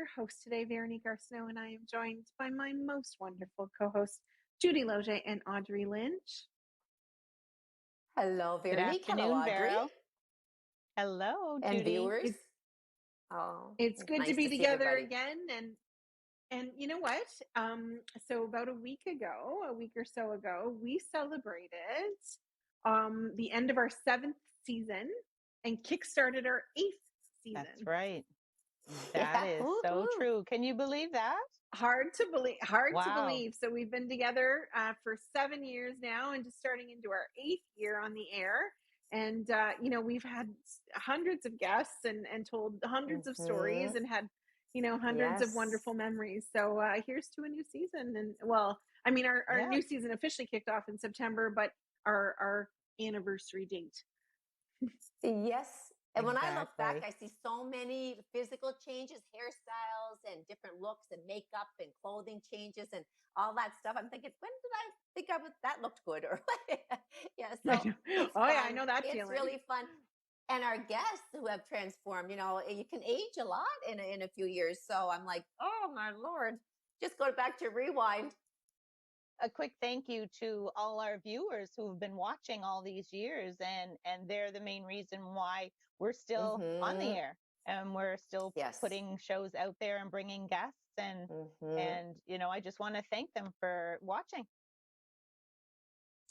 Your host today, Veronique Arsenault, and I am joined by my most wonderful co-hosts, Judy Loge and Audrey Lynch. Hello, Good Veronique. Hello, afternoon, Audrey. Vero. Hello, And Judy. viewers. It's good to Nice be to see together everybody. again, and you know what? So about a week or so ago, we celebrated the end of our 7th season and kickstarted our 8th season. That's right. That is so Woo-hoo. true. Can you believe that? Hard to believe. Wow. So we've been together for 7 years now, and just starting into our 8th year on the air. And we've had hundreds of guests and told hundreds of stories and had hundreds of wonderful memories. So here's to a new season. And well, I mean, our Yeah. new season officially kicked off in September, but our anniversary date. Yes. And when I look back, Exactly. I see so many physical changes, hairstyles and different looks and makeup and clothing changes and all that stuff. I'm thinking, when did I think that looked good? Or yeah, so it's Oh fun. yeah, I know that It's feeling. really fun. And our guests who have transformed, you can age a lot in a few years. So I'm like, oh my Lord, just go back to rewind. A quick thank you to all our viewers who have been watching all these years, and they're the main reason why we're still on the air and we're still putting shows out there and bringing guests and I just want to thank them for watching.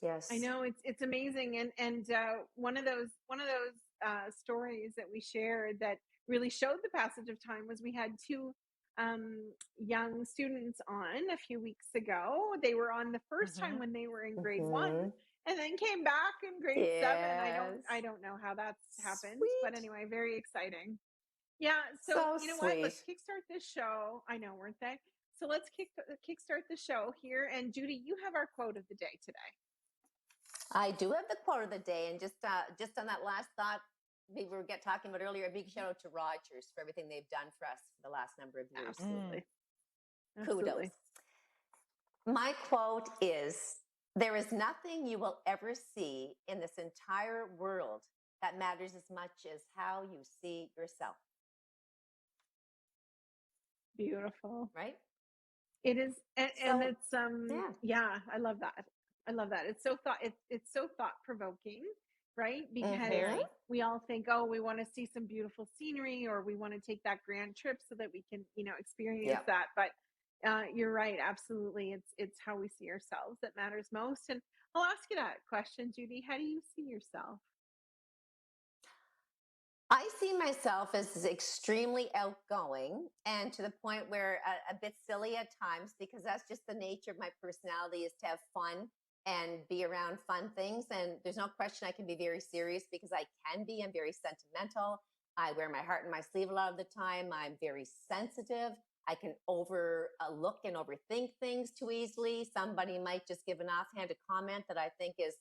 Yes, I know it's amazing, and one of those stories that we shared that really showed the passage of time was we had two young students on a few weeks ago. They were on the first time when they were in grade 1, and then came back in grade 7. I don't know how that's happened, but anyway, very exciting. Yeah, so you know what? Let's kickstart this show. I know, weren't they? So let's kickstart the show here. And Judy, you have our quote of the day today. I do have the quote of the day, and just on that last thought we were talking about earlier, a big shout out to Rogers for everything they've done for us for the last number of years. Absolutely. Kudos. My quote is, "There is nothing you will ever see in this entire world that matters as much as how you see yourself." Beautiful. Right? It is, and it's yeah, I love that. It's so thought provoking, right? Because we all think, oh, we want to see some beautiful scenery, or we want to take that grand trip so that we can experience that. But you're right, absolutely. It's how we see ourselves that matters most. And I'll ask you that question, Judy. How do you see yourself? I see myself as extremely outgoing, and to the point where a bit silly at times, because that's just the nature of my personality, is to have fun and be around fun things. And there's no question I can be very serious, because I can be. I'm very sentimental. I wear my heart in my sleeve a lot of the time. I'm very sensitive. I can overlook and overthink things too easily. Somebody might just give an offhanded comment that I think is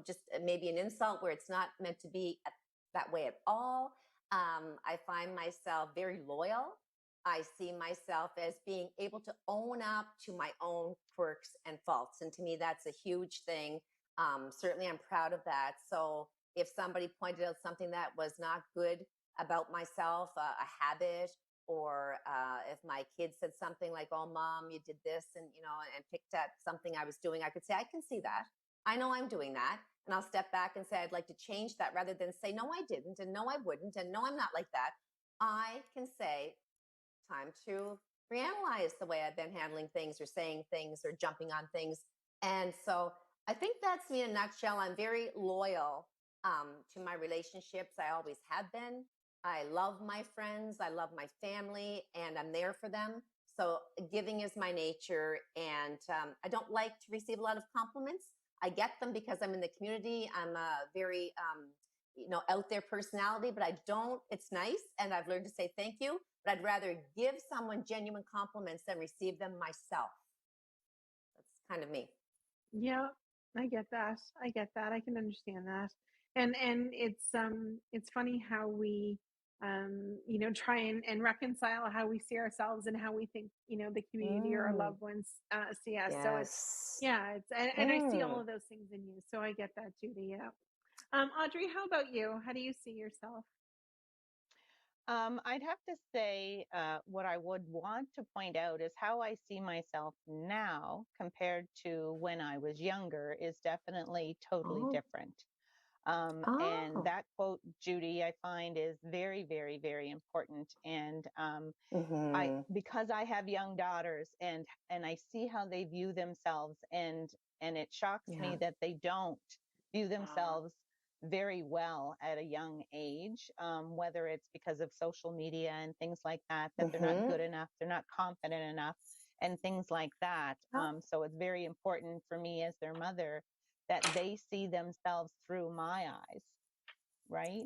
just maybe an insult, where it's not meant to be that way at all. I find myself very loyal. I see myself as being able to own up to my own quirks and faults. And to me, that's a huge thing. Certainly, I'm proud of that. So if somebody pointed out something that was not good about myself, a habit, or if my kid said something like, "Oh, Mom, you did this," and picked at something I was doing, I could say, "I can see that. I know I'm doing that." And I'll step back and say, "I'd like to change that," rather than say, "No, I didn't," and "No, I wouldn't," and "No, I'm not like that." I can say, time to reanalyze the way I've been handling things or saying things or jumping on things. And so I think that's me in a nutshell. I'm very loyal to my relationships. I always have been. I love my friends. I love my family, and I'm there for them. So giving is my nature. And I don't like to receive a lot of compliments. I get them because I'm in the community. I'm a very, out there personality, but I don't, it's nice. And I've learned to say thank you, but I'd rather give someone genuine compliments than receive them myself. That's kind of me. Yeah, I get that. I can understand that. And it's funny how we try and reconcile how we see ourselves and how we think the community or our loved ones see us. So and I see all of those things in you. So I get that, Judy. Yeah. Audrey, how about you? How do you see yourself? I'd have to say what I would want to point out is how I see myself now compared to when I was younger is definitely totally Oh, different. And oh. that quote, Judy, I find is very, very, very important. And Mm-hmm. because I have young daughters and I see how they view themselves, and it shocks me Yeah. that they don't view themselves very well at a young age, whether it's because of social media and things like that, that they're not Mm-hmm. good enough, they're not confident enough, and things like that. Oh, So it's very important for me as their mother that they see themselves through my eyes, right?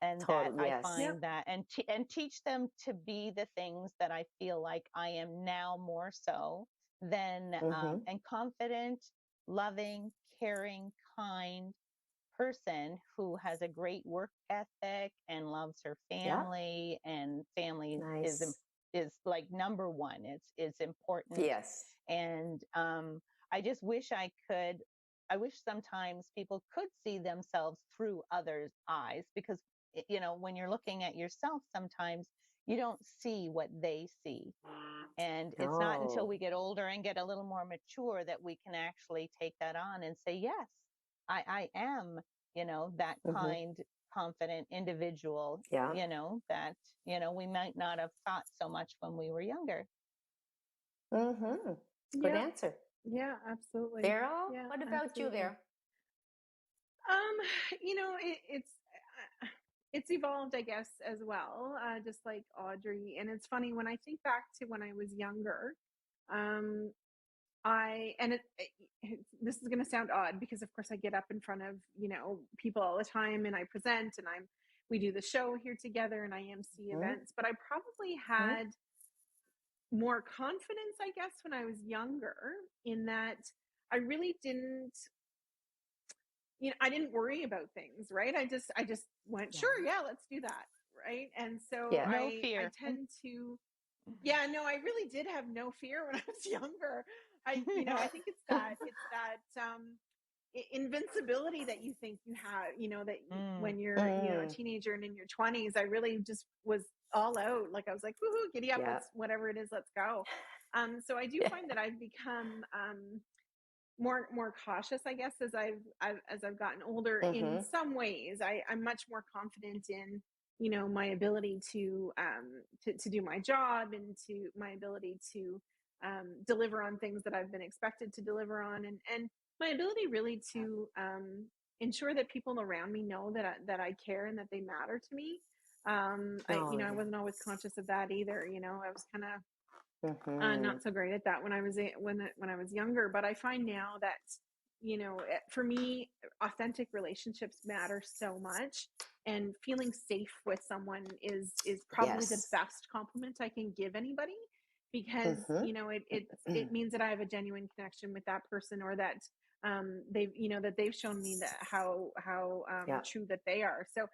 And that total. I Yes. Yep. find that, and teach them to be the things that I feel like I am now more so than, Mm-hmm. and confident, loving, caring, kind person who has a great work ethic and loves her Yep. family, and family Nice. is like number one. It's important. Yes. And I just wish I wish sometimes people could see themselves through others' eyes, because when you're looking at yourself, sometimes you don't see what they see. And it's not until Oh. we get older and get a little more mature that we can actually take that on and say, yes, I am, that Mm-hmm. kind, confident individual, Yeah. that, we might not have thought so much when we were younger. Mm-hmm. Good Yeah. answer. Yeah, absolutely. Vero, Yeah, what about you, absolutely. Vero? Um, it's evolved, I guess, as well, just like Audrey. And it's funny when I think back to when I was younger. Um, I and this is going to sound odd because, of course, I get up in front of people all the time, and I present, and we do the show here together, and I MC Mm-hmm. events. But I probably had more confidence, I guess, when I was younger, in that I really didn't I didn't worry about things, right? I just went, Yeah. sure, yeah, let's do that, right? And so Yeah. No I fear. tend to, yeah, no, I really did have no fear when I was younger. I think it's that invincibility that you think you have, that Mm. when you're a Mm. teenager and in your 20s. I really just was all out. Like, I was like, woohoo, giddy up, Yeah. let's, whatever it is, let's go. So I do Yeah. find that I've become more cautious, I guess, as I've gotten older. In Mm-hmm. some ways, I'm much more confident in my ability to do my job, and to my ability to deliver on things that I've been expected to deliver on, and my ability really to ensure that people around me know that I care and that they matter to me. I Oh, I yeah. wasn't always conscious of that either. I was kind of Mm-hmm. not so great at that when I was younger. But I find now that for me, authentic relationships matter so much, and feeling safe with someone is probably the Yes. best compliment I can give anybody, because Mm-hmm. it means that I have a genuine connection with that person, or that they've shown me that how Yeah. true that they are. So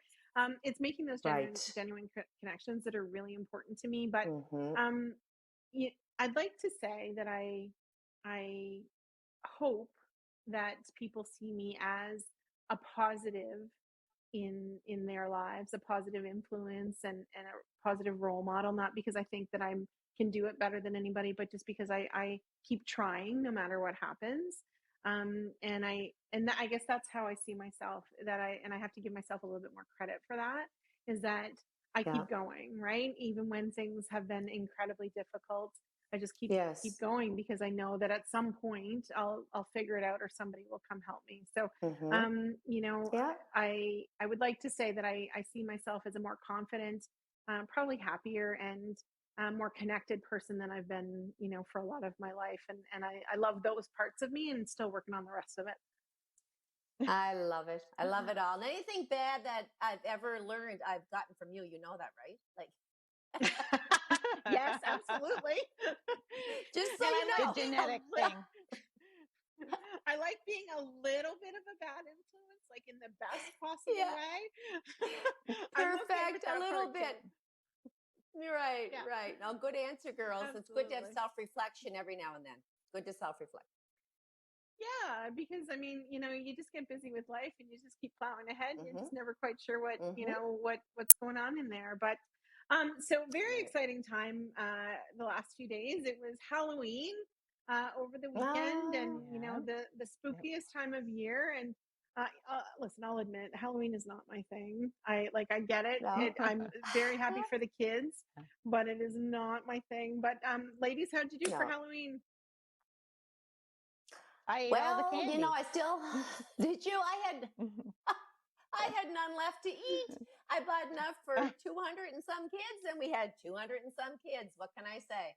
it's making those genuine Right. genuine connections that are really important to me. But Mm-hmm. um yeah, I'd like to say that I hope that people see me as a positive in their lives, a positive influence, and a positive role model, not because I think that I can do it better than anybody, but just because I keep trying no matter what happens. I guess that's how I see myself, and I have to give myself a little bit more credit for that, is that I Yeah. keep going, right? Even when things have been incredibly difficult, I just keep Yes. going, because I know that at some point I'll figure it out, or somebody will come help me. So Mm-hmm. Yeah. I would like to say that I see myself as a more confident, probably happier, and more connected person than I've been, for a lot of my life. And I love those parts of me, and still working on the rest of it. I love it. I love it all. And anything bad that I've ever learned, I've gotten from you. You know that, right? Like, Yes, absolutely. just so And I you The like know. being genetic thing. I like being a little bit of a bad influence, like in the best possible Yeah. way. I'm okay with Perfect. A that little part bit. too. You're right. Yeah, Right. Now, good answer, girls. It's good to have absolutely. self reflection every now and then. Good to self reflect. Yeah, because I mean, you just get busy with life, and you just keep plowing ahead. You're Mm-hmm. just never quite sure what, Mm-hmm. what's going on in there. But So very Right. exciting time the last few days. It was Halloween over the weekend, and you know Yeah. the Yep. spookiest time of year. And listen, I'll admit Halloween is not my thing. I get it. No. I'm very happy for the kids, but it is not my thing. But ladies, how'd you do for No. Halloween? I ate all the Well, candy. I still did you? I had none left to eat. I bought enough for 200 and some kids, and we had 200 and some kids. What can I say?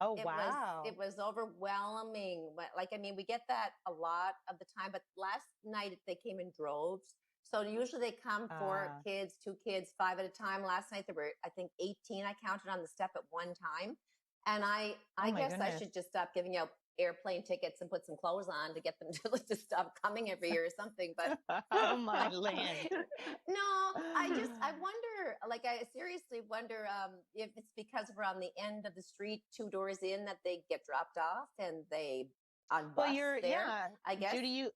Oh, It wow. was overwhelming. Like, I mean, we get that a lot of the time, but last night they came in droves. So usually they come for kids, 2 kids, 5 at a time. Last night there were, I think, 18. I counted on the step at one time. And I Oh my guess I goodness. should just stop giving out airplane tickets and put some clothes on to get them to stop coming every year or something. But Oh my land. no, I wonder, like, I seriously wonder if it's because we're on the end of the street, 2 doors in, that they get dropped off and they on Well, bus there, I guess. Judy,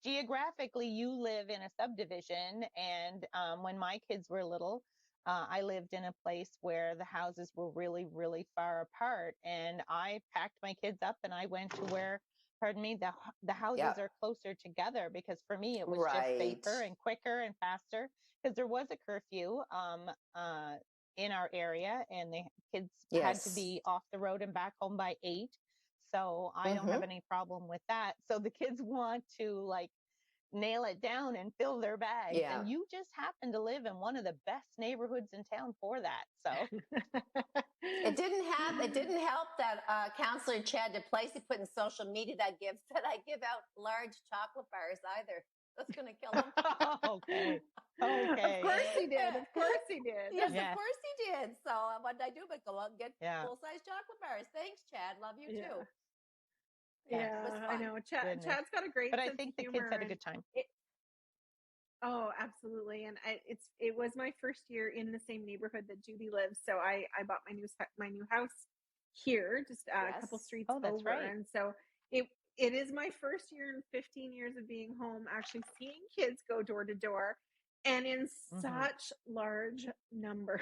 geographically, you live in a subdivision. And when my kids were little, I lived in a place where the houses were really, really far apart. And I packed my kids up and I went to where, pardon me, the houses are closer together, because for me, it was just safer and quicker and faster, because there was a curfew in our area, and the kids had to be off the road and back home by 8. So I don't have any problem with that. So the kids want to like nail it down and fill their bags. Yeah. And you just happen to live in one of the best neighborhoods in town for that. So It didn't help that Counselor Chad DePlacy put in social media that I give out large chocolate bars either. That's going to kill him. Okay. Of course he did. Of course he did. Yes, of course he did. So what did I do but go out and get Yeah. full-size chocolate bars? Thanks, Chad. Love you too. Yeah, It was I fun. know. Chad's got a great But I sense think of the humor. kids had a good time. Oh, absolutely. And it was my first year in the same neighborhood that Judy lives. So I bought my new house here, just a couple streets Oh, that's over. right. And so it is my first year in 15 years of being home, actually seeing kids go door to door, and in such large numbers.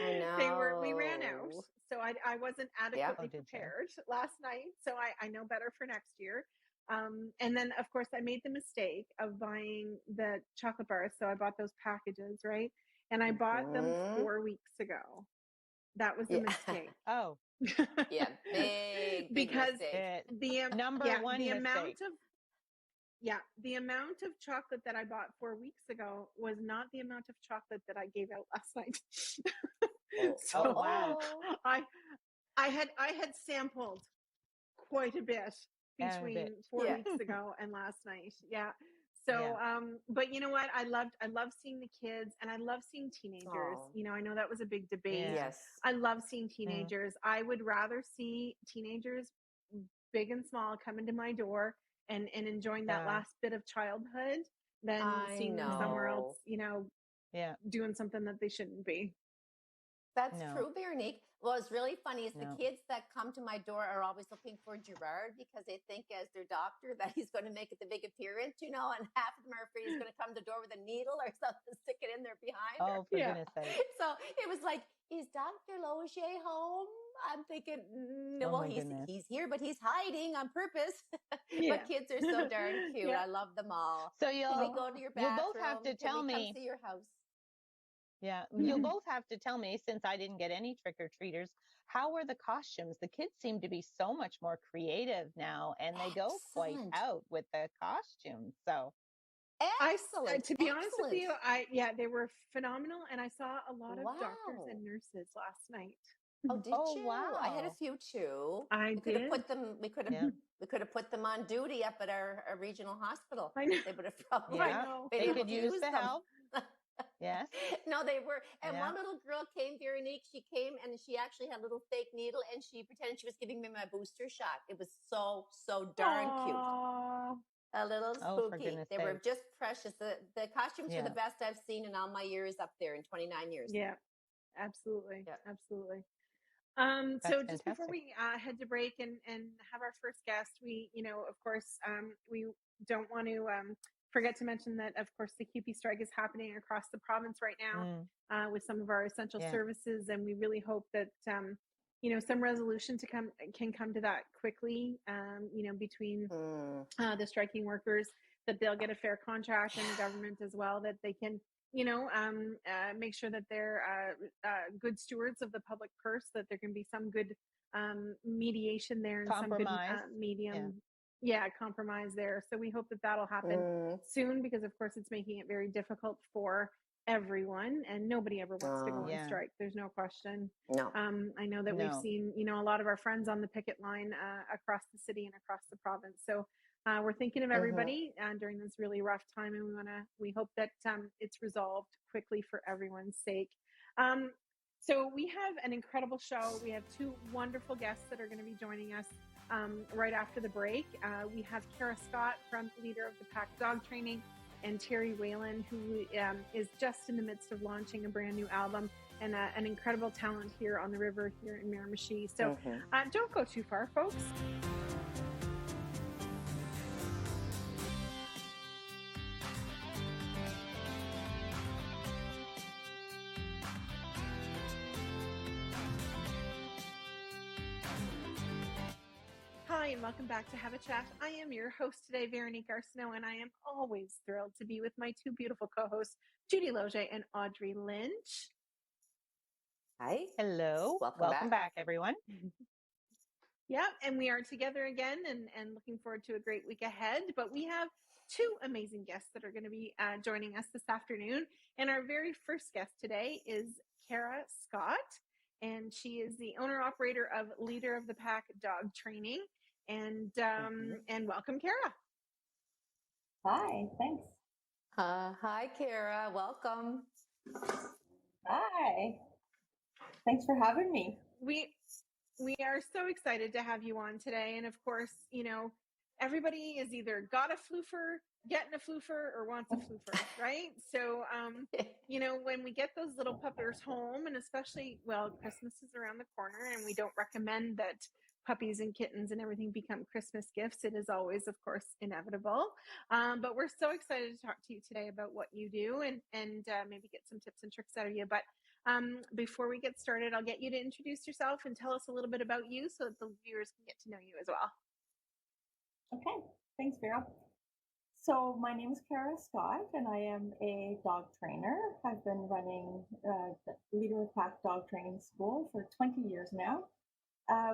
I know. We ran out. So I wasn't adequately prepared last night. So I know better for next year. And then, of course, I made the mistake of buying the chocolate bars. So I bought those packages, right? And I bought them 4 weeks ago. That was a mistake. Oh, yeah, big because mistake. The mistake. the amount of chocolate that I bought 4 weeks ago was not the amount of chocolate that I gave out last night. So wow. I had sampled quite a bit between 4 weeks ago and last night. Yeah. So, but you know what? I love seeing the kids, and I love seeing teenagers. You know, I know that was a big debate. Yes. I love seeing teenagers. I would rather see teenagers, big and small, come into my door and enjoying that last bit of childhood than seeing them somewhere else, doing something that they shouldn't be. That's true, Veronique. Well, it's really funny is the kids that come to my door are always looking for Gerard, because they think as their doctor that he's going to make it the big appearance, and half of them are afraid he's going to come to the door with a needle or something, stick it in there behind. Oh, for goodness sake. So it was like, is Dr. Loche home? I'm thinking, no, he's here, but he's hiding on purpose. But kids are so darn cute. I love them all. So Can we go to your bathroom? You'll both have to tell me. Come see your house? Yeah, you'll both have to tell me, since I didn't get any trick-or-treaters, how were the costumes? The kids seem to be so much more creative now, and they go quite out with the costumes. So excellent. To be honest with you, they were phenomenal, and I saw a lot of doctors and nurses last night. Oh, did you? Wow. I had a few too. We could have put them on duty up at our regional hospital. I know. They would have probably they could use the help. Yes. No, they were. And one little girl came, Veronique. She came and she actually had a little fake needle, and she pretended she was giving me my booster shot. It was so darn cute. A little spooky. They were just precious. The costumes were the best I've seen in all my years up there, in 29 years. Yeah, absolutely. Yeah. Absolutely. So just before we head to break and have our first guest, we, of course, we don't want to forget to mention that, of course, the CUPE strike is happening across the province right now with some of our essential services. And we really hope that, some resolution can come to that quickly, between the striking workers, that they'll get a fair contract, and the government as well, that they can, make sure that they're good stewards of the public purse, that there can be some good mediation there and compromise. Some good medium. Compromise there. So we hope that that'll happen soon, because of course it's making it very difficult for everyone, and nobody ever wants to go on strike. There's no question. I know that we've seen, a lot of our friends on the picket line across the city and across the province. So we're thinking of everybody during this really rough time, and we hope that it's resolved quickly for everyone's sake. So we have an incredible show. We have two wonderful guests that are going to be joining us right after the break. We have Kara Scott, from Leader of the Pack Dog Training, and Terry Whalen, who is just in the midst of launching a brand new album, and an incredible talent here on the river here in Miramichi. So don't go too far, folks. Hi, and welcome back to Have a Chat. I am your host today, Veronique Arsenault, and I am always thrilled to be with my two beautiful co-hosts, Judy Loge and Audrey Lynch. Hi. Hello. Welcome back, everyone. Yeah, and we are together again, and looking forward to a great week ahead. But we have two amazing guests that are going to be joining us this afternoon. And our very first guest today is Kara Scott, and she is the owner-operator of Leader of the Pack Dog Training. And welcome, Kara. Hi, thanks. Hi, Kara. Welcome. Hi. Thanks for having me. We are so excited to have you on today. And of course, everybody is either got a floofer, getting a floofer, or wants a floofer, right? So, when we get those little puppers home, and especially, Christmas is around the corner, and we don't recommend that puppies and kittens and everything become Christmas gifts. It is always, of course, inevitable. But we're so excited to talk to you today about what you do, and maybe get some tips and tricks out of you. But before we get started, I'll get you to introduce yourself and tell us a little bit about you, so that the viewers can get to know you as well. Okay, thanks, Vera. So my name is Kara Scott, and I am a dog trainer. I've been running the Leader of Pack Dog Training School for 20 years now.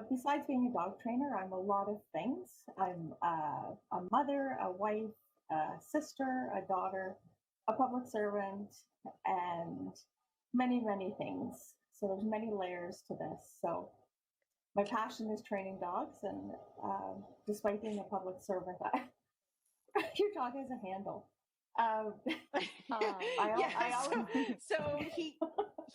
Besides being a dog trainer, I'm a lot of things. I'm a mother, a wife, a sister, a daughter, a public servant, and many, many things. So there's many layers to this. So my passion is training dogs, and despite being a public servant, your dog has a handle. So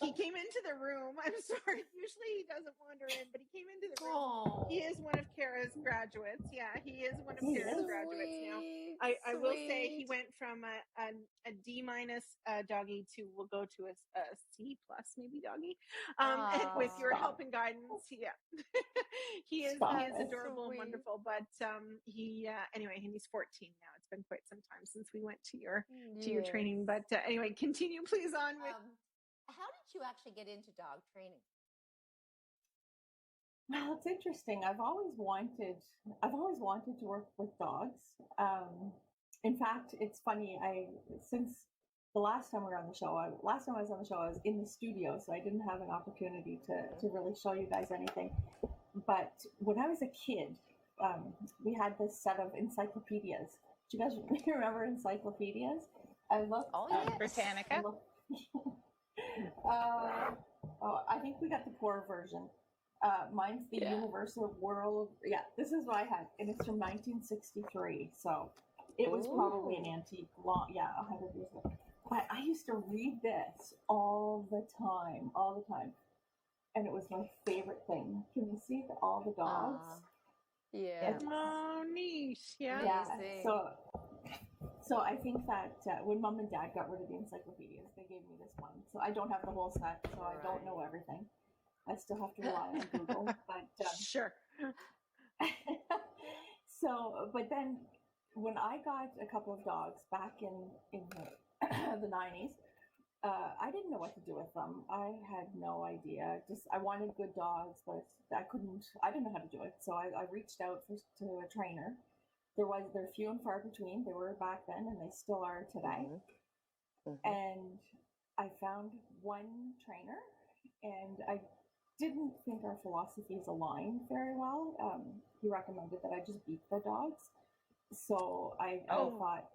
he came into the room. I'm sorry. Usually he doesn't wander in, but he came into the room. He is one of Kara's graduates. Yeah, he is one of Kara's graduates now. I will say he went from a D- doggy to, we'll go to a C+ maybe doggy. And with your help and guidance, he is adorable and wonderful. But anyway, and he's 14 now. It's been quite some time since we went to your training. But anyway, continue please on with. How did you actually get into dog training? Well, it's interesting. I've always wanted to work with dogs. In fact, it's funny. Since the last time we were on the show, I was in the studio, so I didn't have an opportunity to really show you guys anything. But when I was a kid, we had this set of encyclopedias. Do you guys remember encyclopedias? I looked. Oh yeah, Britannica. I think we got the poor version. Mine's the Universal World. Yeah, this is what I had, and it's from 1963. So it was probably an antique, 100 years ago. But I used to read this all the time, and it was my favorite thing. Can you see all the dogs? Yeah. Oh, niche. Yeah. So I think that when Mom and Dad got rid of the encyclopedias, they gave me this one. So I don't have the whole set, so I don't know everything. I still have to rely on Google. But sure. So, but then when I got a couple of dogs back in the 90s, I didn't know what to do with them. I had no idea. Just I wanted good dogs, but I couldn't. I didn't know how to do it. So I reached out to a trainer. They're few and far between. They were back then, and they still are today. And I found one trainer, and I didn't think our philosophies aligned very well. He recommended that I just beat the dogs. So I thought, What?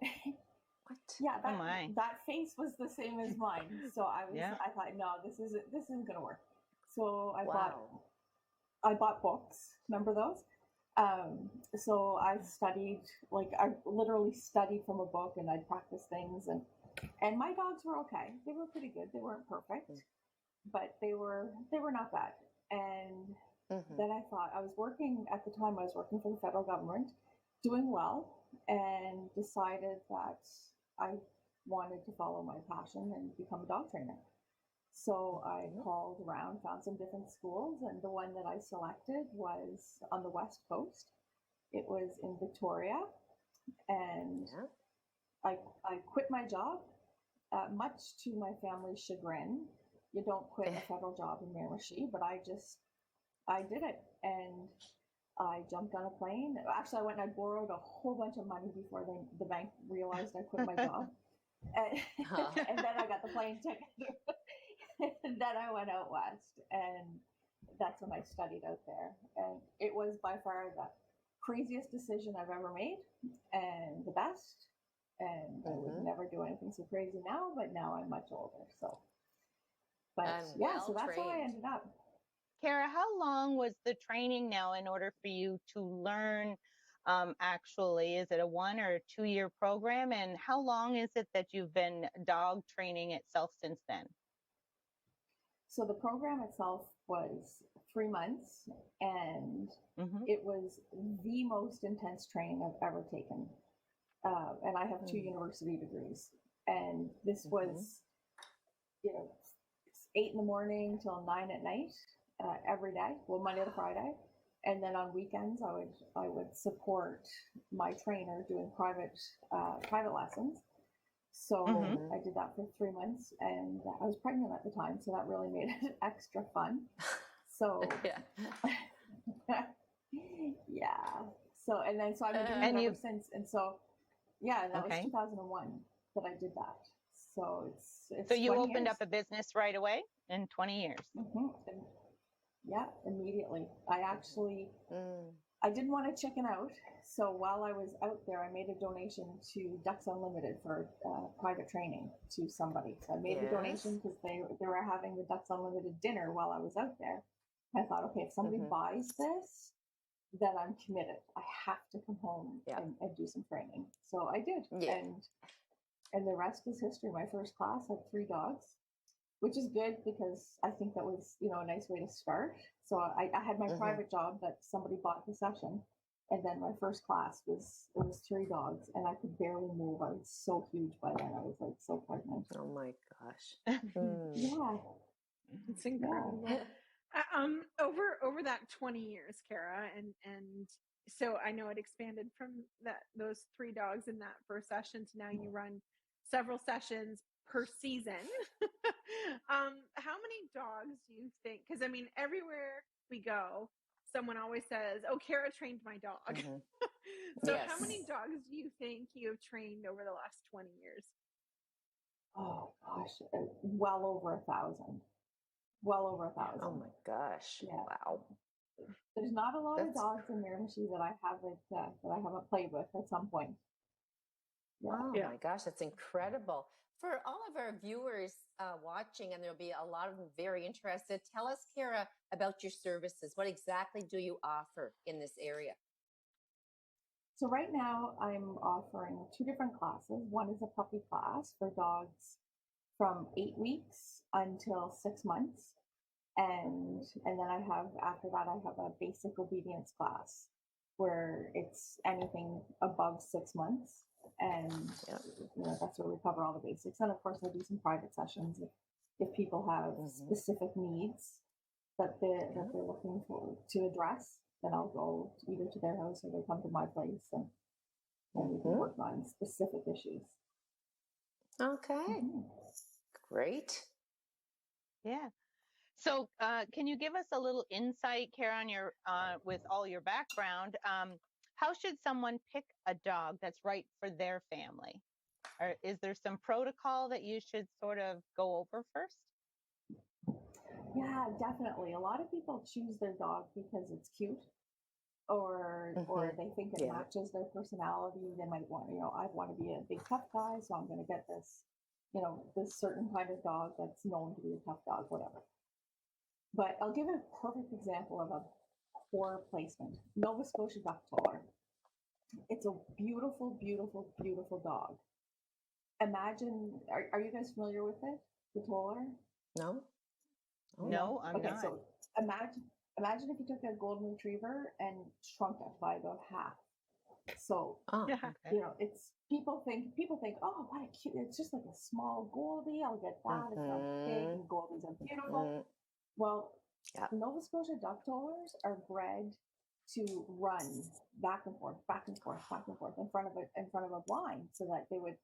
yeah, that face was the same as mine. So I thought, no, this isn't gonna work. So I bought books. Remember those? So I studied, like I literally studied from a book, and I'd practice things, and my dogs were okay. They were pretty good. They weren't perfect, but they were not bad. And then I thought, I was working for the federal government, doing well, and decided that I wanted to follow my passion and become a dog trainer. So I called around, found some different schools, and the one that I selected was on the West Coast. It was in Victoria, and I quit my job, much to my family's chagrin. You don't quit a federal job in Miramichi, but I did it, and I jumped on a plane. Actually, I went and I borrowed a whole bunch of money before the bank realized I quit my job. And then I got the plane ticket. And then I went out west, and that's when I studied out there. And it was by far the craziest decision I've ever made, and the best. And I would never do anything so crazy now, but now I'm much older. So, but so that's how I ended up. Kara, how long was the training now in order for you to learn? Actually, is it a 1 or 2 year program? And how long is it that you've been dog training itself since then? So the program itself was 3 months, and it was the most intense training I've ever taken. And I have 2 university degrees, and this was, 8 in the morning till 9 at night, every day. Well, Monday to Friday, and then on weekends I would support my trainer doing private lessons. So I did that for 3 months, and I was pregnant at the time, so that really made it extra fun. So So and then I've been doing it ever since, and so that was 2001 that I did that. So it's so you opened up a business right away in 20 years. Yeah, immediately. I actually I didn't want to chicken out. So while I was out there, I made a donation to Ducks Unlimited for private training to somebody. So I made the donation because they were having the Ducks Unlimited dinner while I was out there. I thought, okay, if somebody buys this, then I'm committed. I have to come home and do some training. So I did. And the rest is history. My first class had 3 dogs, which is good because I think that was, a nice way to start. So I had my private job that somebody bought the session. And then my first class was 3 dogs, and I could barely move. I was so huge by then. I was like so pregnant. Oh my gosh. Yeah. It's incredible. Over that 20 years, Kara, and so I know it expanded from those 3 dogs in that first session to now you run several sessions per season. How many dogs do you think? Because I mean, everywhere we go, someone always says, "Oh, Kara trained my dog." So how many dogs do you think you have trained over the last 20 years? Oh gosh, well over 1,000. Well over 1,000. Oh my gosh! Yeah. Wow. There's not a lot of dogs in Miramichi that I haven't played with at some point. Oh my gosh, that's incredible. For all of our viewers watching, and there'll be a lot of them very interested, tell us, Kara, about your services. What exactly do you offer in this area? So right now I'm offering 2 different classes. One is a puppy class for dogs from 8 weeks until 6 months. And then after that I have a basic obedience class where it's anything above 6 months. And that's where we cover all the basics. And of course I do some private sessions if people have specific needs that they're looking for to address, then I'll go either to their house or they come to my place. and we can work on specific issues. Okay. Great. Yeah. So, can you give us a little insight, Kara, on your with all your background? How should someone pick a dog that's right for their family? Or is there some protocol that you should sort of go over first? Yeah, definitely. A lot of people choose their dog because it's cute, or they think it matches their personality. They might want, I want to be a big tough guy, so I'm going to get this, this certain kind of dog that's known to be a tough dog, whatever. But I'll give a perfect example of a poor placement. Nova Scotia Duck Toller. It's a beautiful, beautiful, beautiful dog. Imagine, are you guys familiar with it, the Toller? No. No, I'm not. So imagine if you took a golden retriever and shrunk it by about half. So it's people think, oh, what a cute! It's just like a small Goldie. I'll get that. It's not big, and Goldies are beautiful. Well, Nova Scotia Duck Tollers are bred to run back and forth, back and forth, back and forth in front of a blind, so that they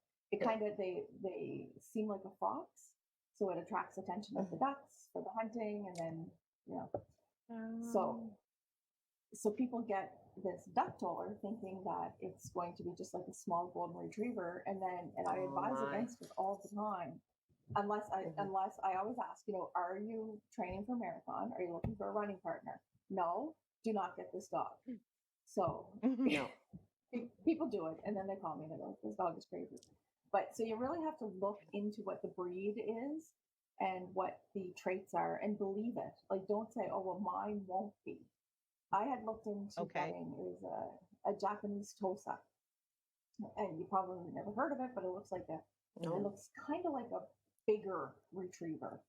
seem like a fox. So it attracts attention of the ducks for the hunting, and then, so people get this duck toller thinking that it's going to be just like a small golden retriever. And I advise against it all the time. Unless I always ask, are you training for marathon? Are you looking for a running partner? No, do not get this dog. So people do it, and then they call me and they go, this dog is crazy. But so you really have to look into what the breed is and what the traits are and believe it. Like, don't say, oh, well, mine won't be. I had looked into getting, it was a Japanese Tosa. And you probably never heard of it, but it looks like it looks kind of like a bigger retriever,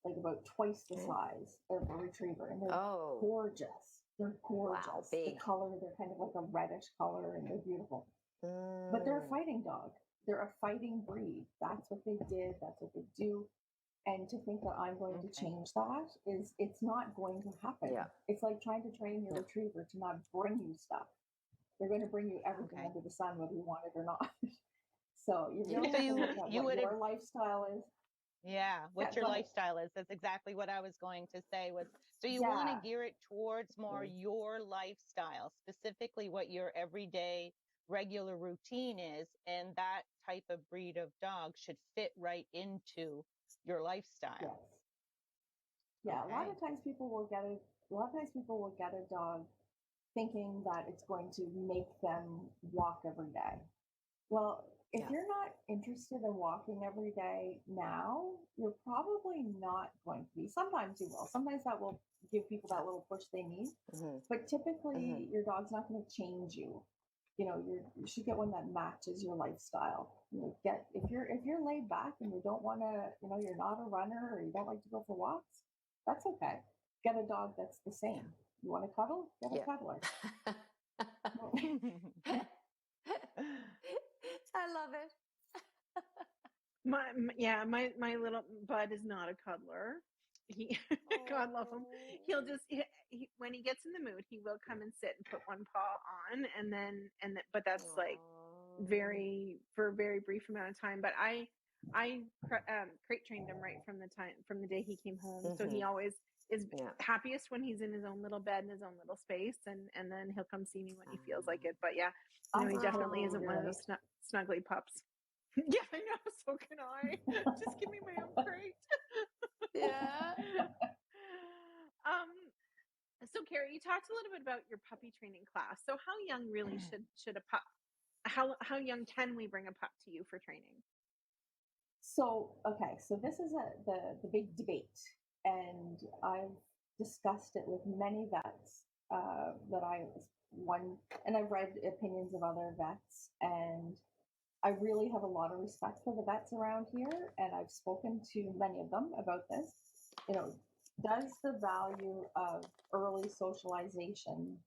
like about twice the size of a retriever. And they're gorgeous. They're gorgeous. Wow, the color, they're kind of like a reddish color, and they're beautiful. But they're a fighting dog. They're a fighting breed. That's what they did. That's what they do. And to think that I'm going to change that it's not going to happen. Yeah. It's like trying to train your retriever to not bring you stuff. They're going to bring you everything under the sun, whether you want it or not. So you really have to look at what your lifestyle is. Yeah, what your lifestyle is. That's exactly what I was going to say. So you want to gear it towards more your lifestyle, specifically what your everyday regular routine is, and that type of breed of dog should fit right into your lifestyle. Yes. Yeah, a lot of times people will get a dog thinking that it's going to make them walk every day. Well, if you're not interested in walking every day now, you're probably not going to be. Sometimes you will. Sometimes that will give people that little push they need. But typically, your dog's not going to change you. You should get one that matches your lifestyle. If you're laid back and you don't want to, you're not a runner or you don't like to go for walks, that's okay. Get a dog that's the same. You want to cuddle? Get a cuddler. I love it. My little bud is not a cuddler. He, God love him. He'll just when he gets in the mood, he will come and sit and put one paw on, but that's like for a very brief amount of time. But I crate trained him right from the day he came home. So he always is happiest when he's in his own little bed in his own little space, and then he'll come see me when he feels like it. But he definitely isn't one of those snuggly pups. Yeah, I know. So can I. Just give me my own crate. So Carrie, you talked a little bit about your puppy training class. So how young really should a pup? How young can we bring a pup to you for training? So this is the big debate, and I've discussed it with many vets and I've read opinions of other vets, and I really have a lot of respect for the vets around here, and I've spoken to many of them about this. Does the value of early socialization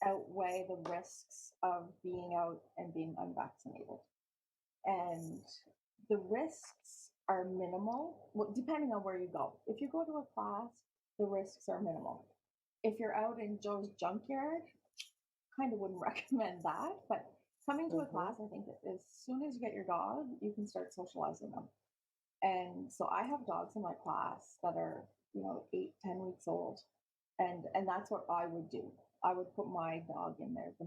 outweigh the risks of being out and being unvaccinated? And the risks are minimal, depending on where you go. If you go to a class, the risks are minimal. If you're out in Joe's junkyard, kind of wouldn't recommend that. But coming to a class, I think that as soon as you get your dog, you can start socializing them. And so I have dogs in my class that are, 8, 10 weeks old. And that's what I would do. I would put my dog in there the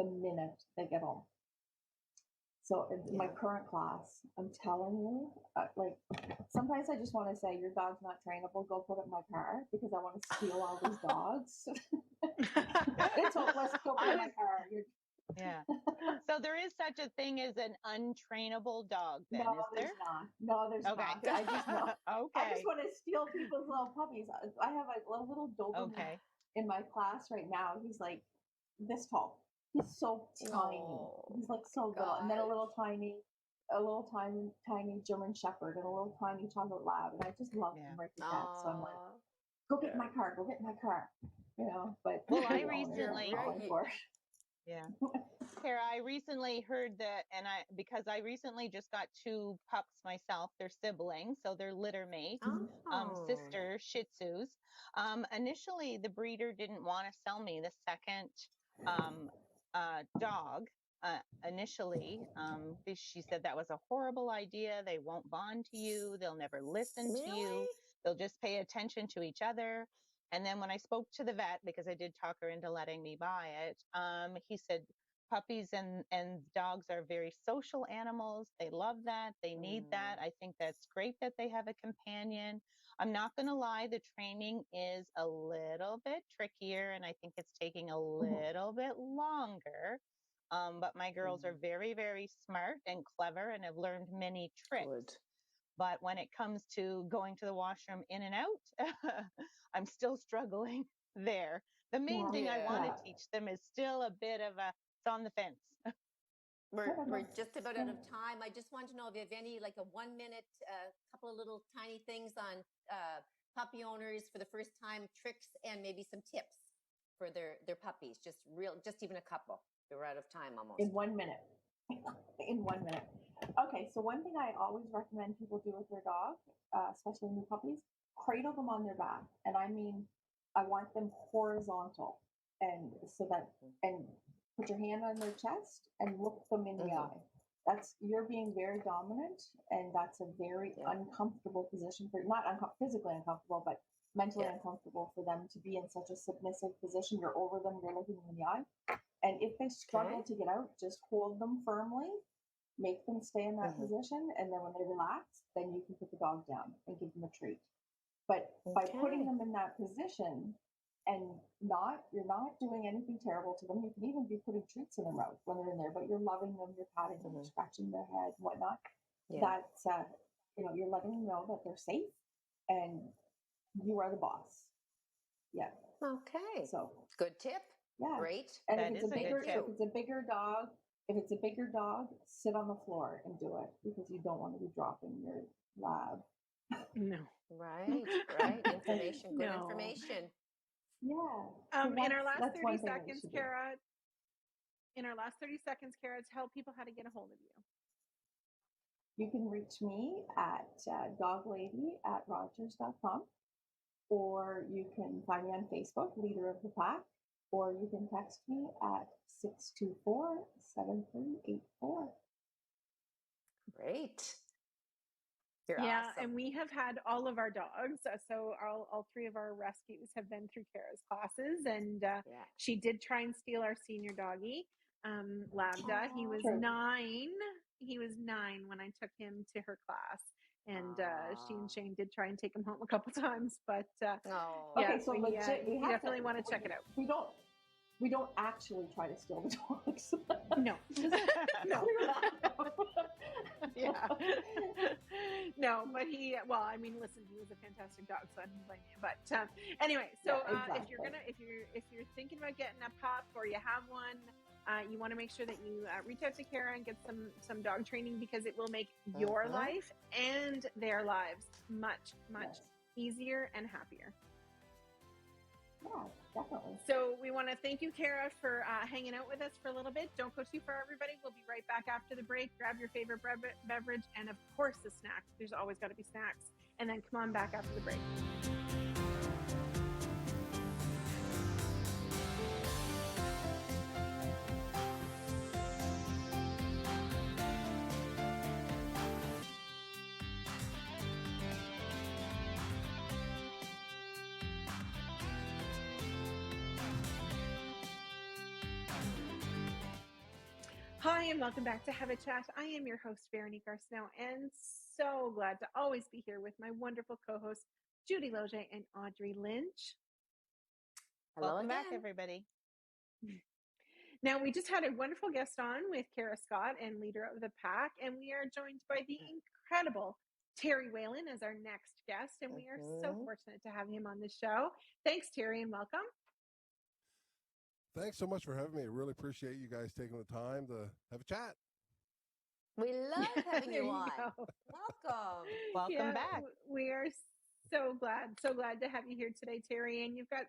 minute they get home. So in my current class, I'm telling you, like sometimes I just want to say, your dog's not trainable. Go put it in my car because I want to steal all these dogs. It's hopeless. Go put it in my car. Yeah. So there is such a thing as an untrainable dog, then, No, is there? there's not. No, there's Okay. not. I just know. Okay. I just want to steal people's little puppies. I have a little Doberman Okay. in my class right now. He's like this tall. He's so tiny. He's like so little. And then a little tiny German Shepherd and a little tiny chocolate lab. And I just love them right to death. So I'm like, go get in my car. Go get in my car. But well, I recently. Yeah. Kara, I recently heard that, and because I recently just got 2 pups myself. They're siblings, so they're litter mates, sister Shih Tzus. Initially, the breeder didn't want to sell me the second dog. Initially, she said that was a horrible idea. They won't bond to you. They'll never listen to you. They'll just pay attention to each other. And then when I spoke to the vet, because I did talk her into letting me buy it, he said puppies and dogs are very social animals. They love that. They need that. I think that's great that they have a companion. I'm not going to lie, the training is a little bit trickier, and I think it's taking a little bit longer. But my girls are very, very smart and clever and have learned many tricks. Good. But when it comes to going to the washroom in and out, I'm still struggling there. The main thing I want to teach them is still a bit of it's on the fence. We're just about out of time. I just want to know if you have any, like a 1 minute, couple of little tiny things on puppy owners for the first time, tricks and maybe some tips for their puppies. Just even a couple. We're out of time almost. In 1 minute. In 1 minute. Okay, so one thing I always recommend people do with their dog, especially new puppies, cradle them on their back. And I mean, I want them horizontal. And put your hand on their chest and look them in the eye. You're being very dominant, and that's a very uncomfortable position for, not physically uncomfortable, but mentally uncomfortable for them to be in such a submissive position. You're over them, you're looking them in the eye. And if they struggle to get out, just hold them firmly, make them stay in that position. And then when they relax, then you can put the dog down and give them a treat. But by putting them in that position and you're not doing anything terrible to them. You can even be putting treats in their mouth when they're in there, but you're loving them, you're patting them, you're scratching their head and whatnot. That's, you're letting them know that they're safe and you are the boss. Yeah. Okay. So good tip. Yeah. Great. And if it's a bigger dog, sit on the floor and do it because you don't want to be dropping your lab. No. Right. Information. Good information. Yeah. In our last 30 seconds, Kara, tell people how to get a hold of you. You can reach me at doglady@rogers.com, or you can find me on Facebook, Leader of the Pack, or you can text me at 624-7384. Great. You're awesome. And we have had all of our dogs. So all 3 of our rescues have been through Kara's classes. And she did try and steal our senior doggie, Labda. He was 9. He was 9 when I took him to her class. And she and Shane did try and take him home a couple times. But okay, so legit, we definitely want to check it out. We don't actually try to steal the dogs. No. No. No, but listen, he was a fantastic dog, so I don't blame you. But anyway, so if you're thinking about getting a pup or you have one, you want to make sure that you reach out to Kara and get some dog training, because it will make your life and their lives much easier and happier. Yeah, definitely. So we want to thank you, Kara, for hanging out with us for a little bit. Don't go too far, everybody. We'll be right back after the break. Grab your favorite beverage and, of course, the snacks. There's always got to be snacks. And then come on back after the break. Hi, and welcome back to Have a Chat. I am your host, Veronique Arsenault, and so glad to always be here with my wonderful co-hosts, Judy Loge and Audrey Lynch. Hello Welcome again. back, everybody. Now, we just had a wonderful guest on with Kara Scott and Leader of the Pack, and we are joined by the incredible Terry Whalen as our next guest, and we are so fortunate to have him on the show. Thanks, Terry, and welcome. Thanks so much for having me. I really appreciate you guys taking the time to have a chat. We love having you on. Go. Welcome back. We are so glad to have you here today, Terry. And you've got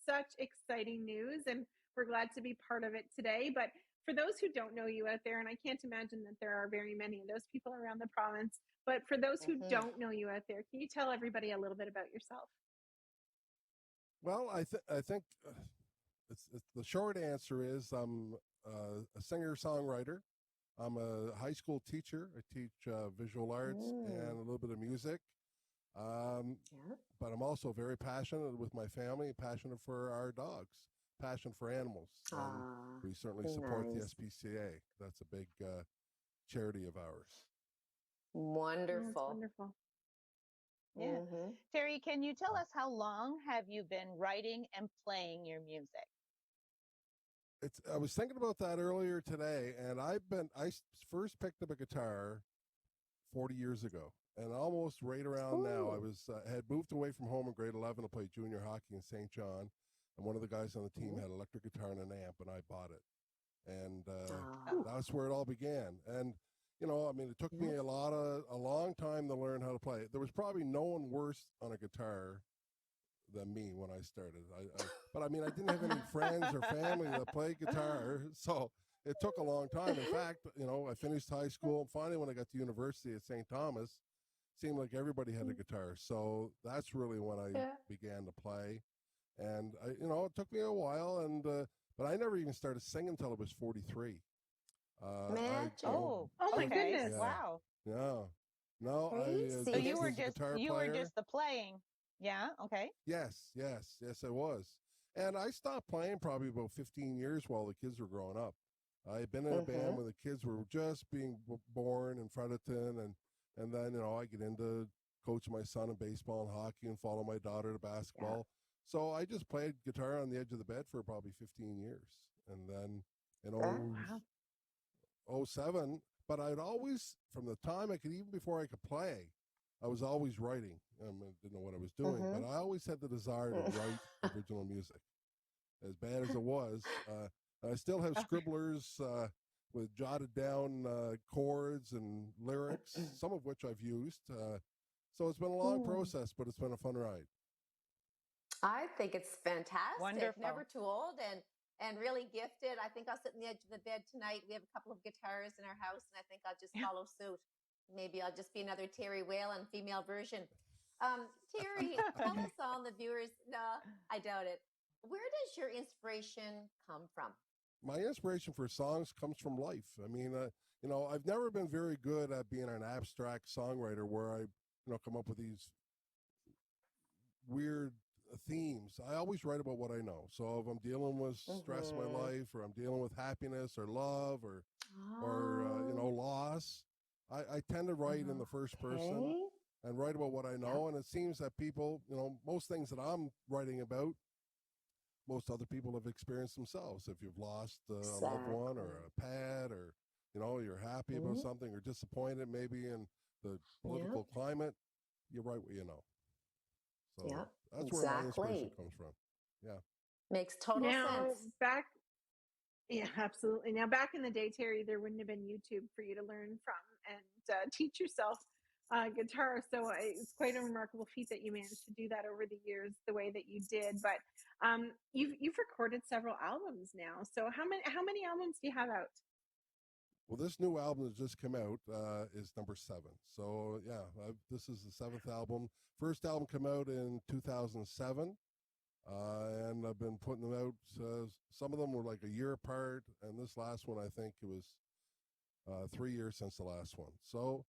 such exciting news, and we're glad to be part of it today. But for those who don't know you out there, and I can't imagine that there are very many of those people around the province, but for those who don't know you out there, can you tell everybody a little bit about yourself? Well, I think it's the short answer is I'm a singer-songwriter. I'm a high school teacher. I teach visual arts and a little bit of music. But I'm also very passionate with my family, passionate for our dogs, passion for animals. And we certainly support the SPCA. That's a big charity of ours. Wonderful. Oh, wonderful. Yeah. Terry, can you tell us how long have you been writing and playing your music? I was thinking about that earlier today, and I first picked up a guitar 40 years ago, and almost right around now, I had moved away from home in grade 11 to play junior hockey in St. John, and one of the guys on the team had an electric guitar and an amp, and I bought it, and that's where it all began. And you know, I mean, it took me a long time to learn how to play it. There was probably no one worse on a guitar than me when I started. But I mean, I didn't have any friends or family that played guitar, so it took a long time. In fact, you know, I finished high school, and finally when I got to university at St. Thomas, it seemed like everybody had a guitar. So that's really when I began to play. And you know, it took me a while, and but I never even started singing until I was 43. Oh my goodness! Yeah. Wow. Yeah. No, so you were just the playing. Yeah. Okay. Yes, I was. And I stopped playing probably about 15 years while the kids were growing up. I had been in a band when the kids were just being born in Fredericton, and then, you know, I get into coaching my son in baseball and hockey and follow my daughter to basketball. Yeah. So I just played guitar on the edge of the bed for probably 15 years. And then in 07, but I'd always, from the time even before I could play, I was always writing. I didn't know what I was doing, but I always had the desire to write original music. As bad as it was, I still have scribblers with jotted down chords and lyrics, some of which I've used. So it's been a long process, but it's been a fun ride. I think it's fantastic. Wonderful. Never too old and really gifted. I think I'll sit on the edge of the bed tonight. We have a couple of guitars in our house, and I think I'll just follow suit. Maybe I'll just be another Terry Whalen female version. Terry, tell us all, the viewers. No, I doubt it. Where does your inspiration come from? My inspiration for songs comes from life. I mean, you know, I've never been very good at being an abstract songwriter where I, you know, come up with these weird themes. I always write about what I know. So if I'm dealing with stress in my life, or I'm dealing with happiness or love or you know, loss, I tend to write in the first person and write about what I know. And it seems that people, you know, most things that I'm writing about, most other people have experienced themselves. If you've lost a loved one or a pet, or, you know, you're happy about something or disappointed maybe in the political climate, you write what you know. So that's where my inspiration comes from. Yeah. Makes total sense. Yeah, absolutely. Now, back in the day, Terry, there wouldn't have been YouTube for you to learn from and teach yourself guitar. So it's quite a remarkable feat that you managed to do that over the years the way that you did. But you've recorded several albums now. So how many albums do you have out? Well, this new album that just came out is number 7. So yeah, this is the 7th album. First album came out in 2007. And I've been putting them out. Some of them were like a year apart, and this last one, I think it was 3 years since the last one. So,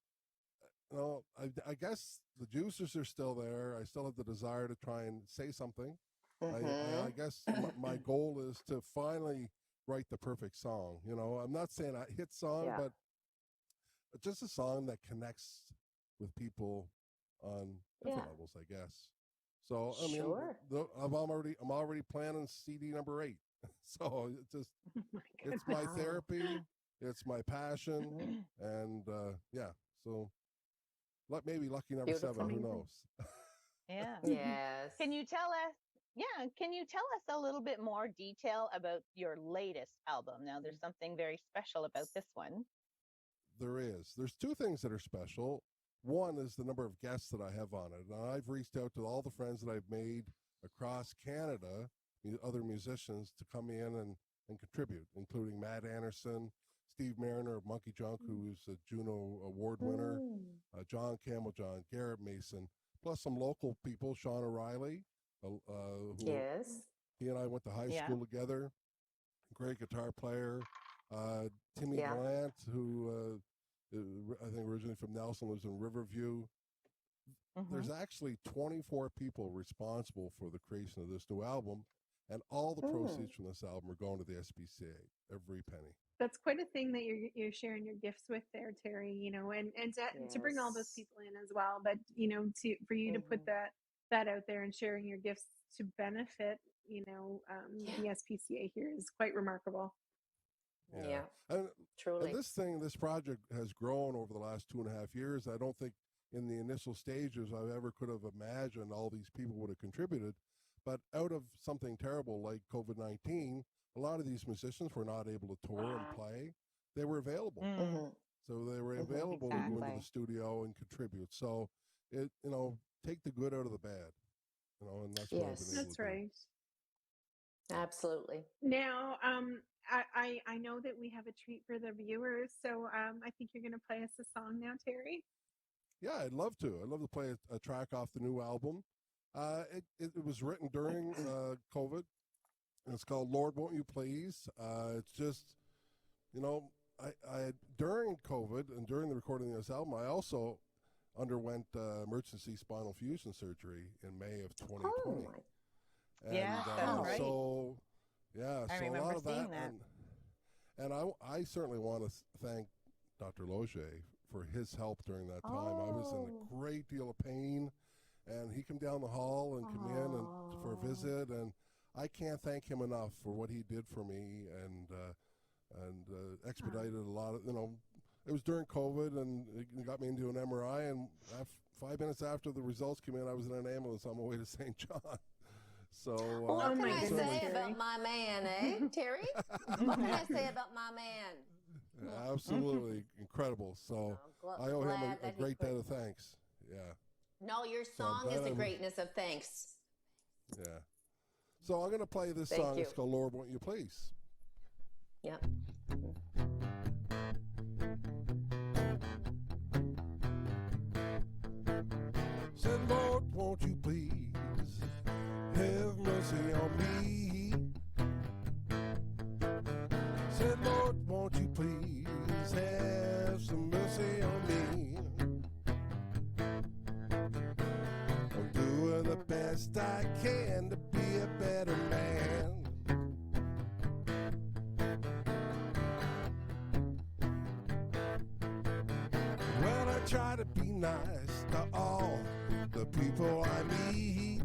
you know, I guess the juices are still there. I still have the desire to try and say something. I guess my goal is to finally write the perfect song. You know, I'm not saying a hit song, but just a song that connects with people on different levels, I guess. So I mean, I'm already planning CD number 8. So it's just it's my therapy, it's my passion, and so maybe lucky number 7. Who knows? Yeah. Yes. Can you tell us a little bit more detail about your latest album? Now, there's something very special about this one. There's 2 things that are special. One is the number of guests that I have on it. And I've reached out to all the friends that I've made across Canada, other musicians, to come in and contribute, including Matt Anderson, Steve Mariner of Monkey Junk, who's a Juno Award winner, John Campbell, John Garrett Mason, plus some local people, Sean O'Reilly, he and I went to high school together, great guitar player, Timmy Gallant, who I think originally from Nelson, lives in Riverview. There's actually 24 people responsible for the creation of this new album, and all the proceeds from this album are going to the SPCA, every penny. That's quite a thing that you're sharing your gifts with there, Terry, you know, and to bring all those people in as well, but you know, for you to put that out there and sharing your gifts to benefit, you know, the SPCA here is quite remarkable. And, truly. And this project has grown over the last 2.5 years. I don't think in the initial stages I ever could have imagined all these people would have contributed. But out of something terrible like COVID-19, a lot of these musicians were not able to tour and play. They were available. So they were available to go into the studio and contribute. So it, you know, take the good out of the bad. You know, and that's what I've been able to do. Absolutely. Now, I know that we have a treat for the viewers, so I think you're going to play us a song now, Terry. Yeah, I'd love to. I'd love to play a track off the new album. It was written during COVID, and it's called "Lord, Won't You Please." It's just, you know, I during COVID and during the recording of this album, I also underwent emergency spinal fusion surgery in May of 2020. That's right. So, I so a remember lot of seeing that. And I certainly want to thank Dr. Loge for his help during that time. I was in a great deal of pain, and he came down the hall and came in and for a visit, and I can't thank him enough for what he did for me and expedited a lot of, you know, it was during COVID, and it got me into an MRI, and 5 minutes after the results came in, I was in an ambulance on my way to St. John. So, what can I say about my man, Terry? What can I say about my man? Absolutely incredible. So I owe him a great debt of thanks. Yeah. No, your song is a greatness of thanks. Yeah. So I'm going to play this song. It's called "Lord, Won't You Please." Yeah. Said, "Lord, won't you please have mercy on me?" Said, "Lord, won't you please have some mercy on me? I'm doing the best I can to be a better man. Well, I try to be nice to all the people I meet.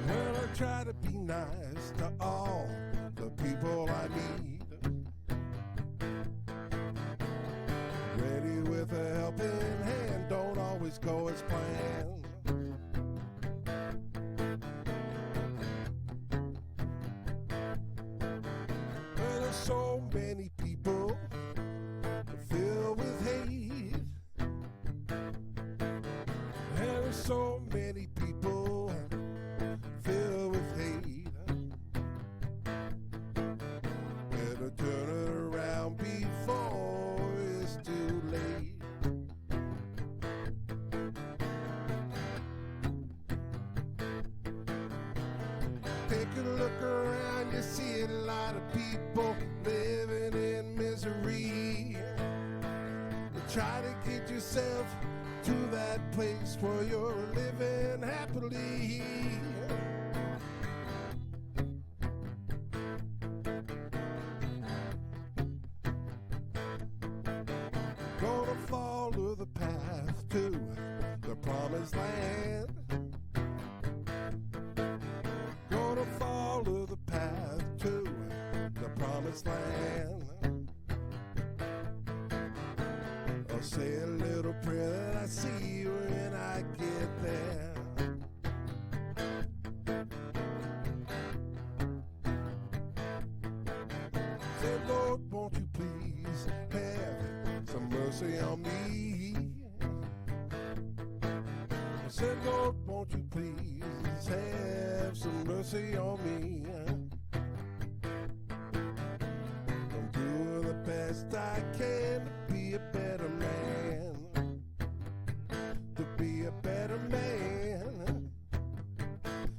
Well, I try to be nice to all the people I meet. Ready with a helping hand, don't always go as planned. Well, there's so many people filled with hate. And there's so many people filled with hate. Better turn it around before it's too late. Take a look around, you see a lot of people living in misery. Try to get yourself to that place where you're living happily. Gonna follow the path to the promised land. Gonna follow the path to the promised land. I'll say a little prayer that I see you when I get there. Say, Lord, won't you please have some mercy on me? I said, Lord, won't you please have some mercy on me? I'm doing the best I can to be a better man. To be a better man.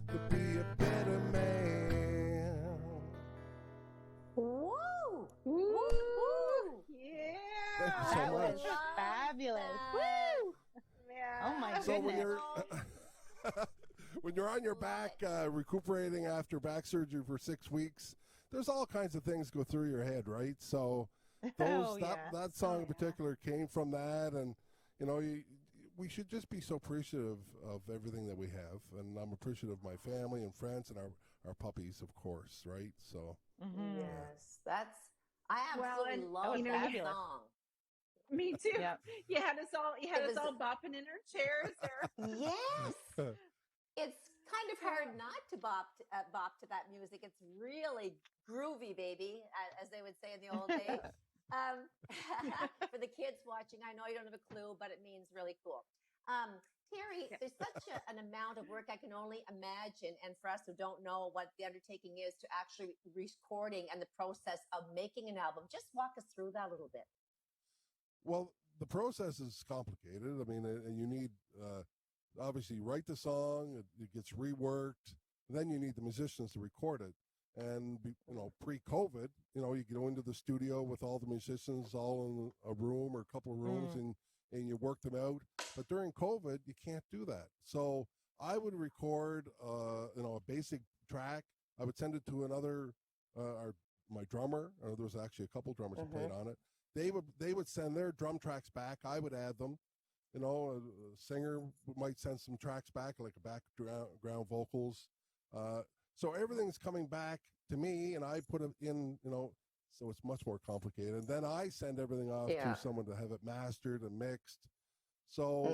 To be a better man. Woo! Woo! Woo! Yeah. Thank you so That much. was fabulous. that. Woo! Yeah. Oh my So when goodness. you're when you're on your back recuperating after back surgery for 6 weeks, there's all kinds of things go through your head, right? So that song in particular came from that, and you know, we should just be so appreciative of everything that we have, and I'm appreciative of my family and friends and our puppies, of course, right? So Yes, I absolutely love that was that fabulous. song. Me too. Yep. You had us all bopping in our chairs there. Yes. It's kind of hard not to bop to that music. It's really groovy, baby, as they would say in the old days. For the kids watching, I know you don't have a clue, but it means really cool. Terry, there's such an amount of work I can only imagine. And for us who don't know what the undertaking is to actually recording and the process of making an album, just walk us through that a little bit. Well, the process is complicated. I mean, and you need obviously you write the song, it gets reworked, then you need the musicians to record it. And pre-COVID, you go into the studio with all the musicians all in a room or a couple of rooms, and you work them out. But during COVID, you can't do that. So I would record, a basic track. I would send it to another, my drummer. There was actually a couple drummers who played on it. They would send their drum tracks back. I would add them. A singer might send some tracks back, like a background vocals. So everything's coming back to me, and I put it in, so it's much more complicated. And then I send everything off to someone to have it mastered and mixed. So,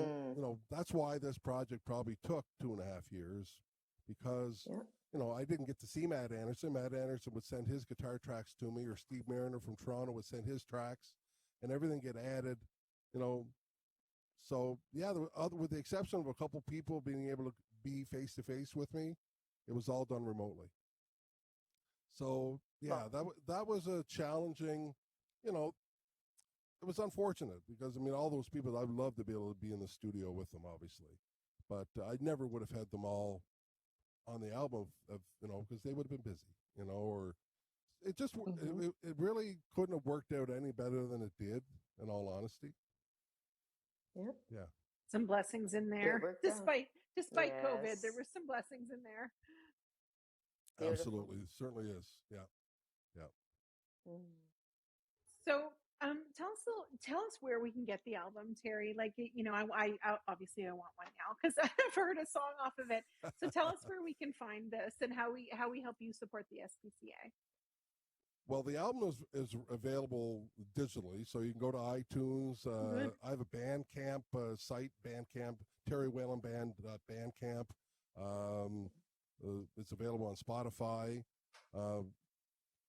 that's why this project probably took 2.5 years, because, I didn't get to see Matt Anderson. Matt Anderson would send his guitar tracks to me, or Steve Mariner from Toronto would send his tracks, and everything get added, So, with the exception of a couple people being able to be face-to-face with me, it was all done remotely. So, that was a challenging, it was unfortunate because, all those people, I would love to be able to be in the studio with them, obviously. But I never would have had them all on the album, because they would have been busy, or it just, it really couldn't have worked out any better than it did, in all honesty. Yeah. Some blessings in there. Despite COVID, there were some blessings in there. Beautiful. Absolutely. It certainly is. Yeah. So tell us where we can get the album, Terry. Like, I obviously I want one now because I've heard a song off of it. So tell us where we can find this and how we help you support the SPCA. Well, the album is available digitally, so you can go to iTunes. I have a Bandcamp site, Bandcamp, terrywhalenband.bandcamp. It's available on Spotify.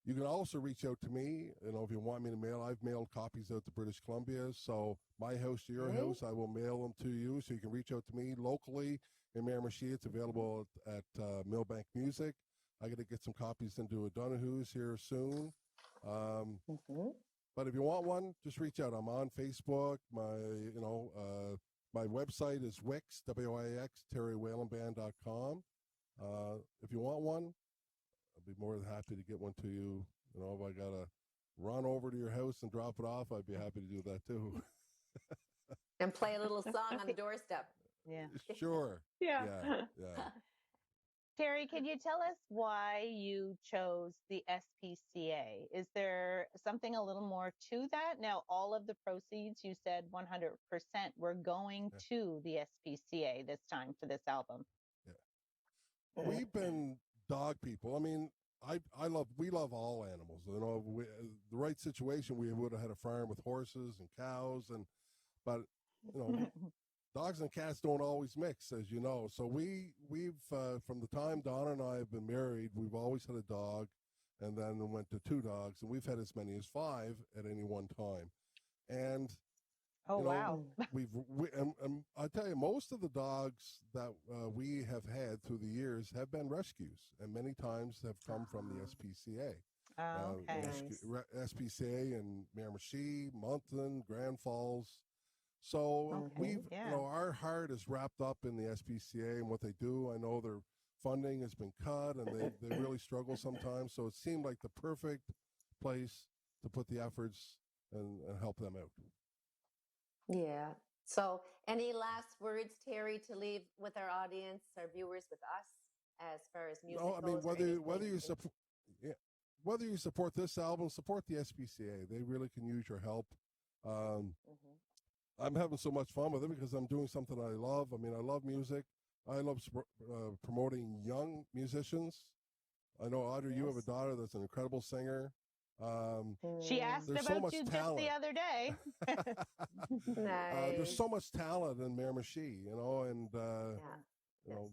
You can also reach out to me, if you want me to mail. I've mailed copies out to British Columbia, so my house to your house, I will mail them to you, so you can reach out to me locally in Miramichi. It's available at Millbank Music. I got to get some copies into O'Donoghue's here soon. But if you want one, just reach out. I'm on Facebook. My website is Wix, WIX, terrywhalenband.com. If you want one, I'd be more than happy to get one to you. If I got to run over to your house and drop it off, I'd be happy to do that too. And play a little song on the doorstep. Yeah. Sure. Yeah. Terry, can you tell us why you chose the SPCA? Is there something a little more to that? Now, all of the proceeds, you said 100% were going to the SPCA this time for this album. Yeah. We've been dog people. I mean, we love all animals. You know, the right situation, we would have had a farm with horses and cows, but you know, dogs and cats don't always mix, as you know. So we've from the time Donna and I have been married, we've always had a dog, and then went to 2 dogs, and we've had as many as 5 at any one time. And wow, and I tell you, most of the dogs that we have had through the years have been rescues, and many times have come from the SPCA. SPCA in Miramichi, Moncton, Grand Falls. So our heart is wrapped up in the SPCA and what they do. I know their funding has been cut, and they really struggle sometimes. So it seemed like the perfect place to put the efforts and help them out. Yeah. So any last words, Terry, to leave with our audience, our viewers, with us, as far as music goes? No, I mean, whether you support this album, support the SPCA. They really can use your help. I'm having so much fun with it because I'm doing something I love. I mean, I love music. I love promoting young musicians. I know, Audrey, you have a daughter that's an incredible singer. She asked about you just the other day. Nice. There's so much talent in Miramichi, you know, and you know,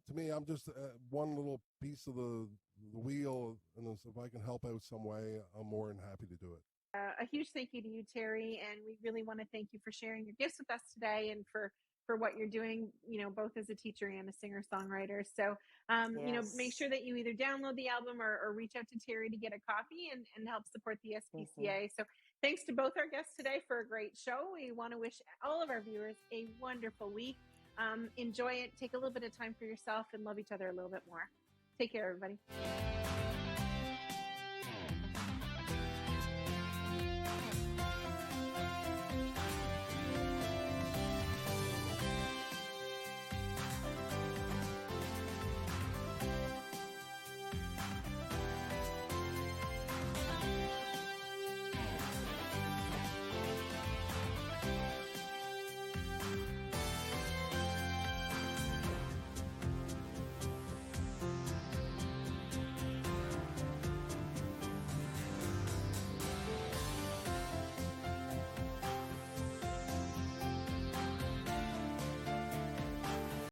to me, I'm just one little piece of the wheel, and if I can help out some way, I'm more than happy to do it. A huge thank you to you, Terry, and we really want to thank you for sharing your gifts with us today, and for what you're doing, you know, both as a teacher and a singer-songwriter. So, you know, make sure that you either download the album or reach out to Terry to get a copy and help support the SPCA. So thanks to both our guests today for a great show. We want to wish all of our viewers a wonderful week. Enjoy it. Take a little bit of time for yourself and love each other a little bit more. Take care, everybody.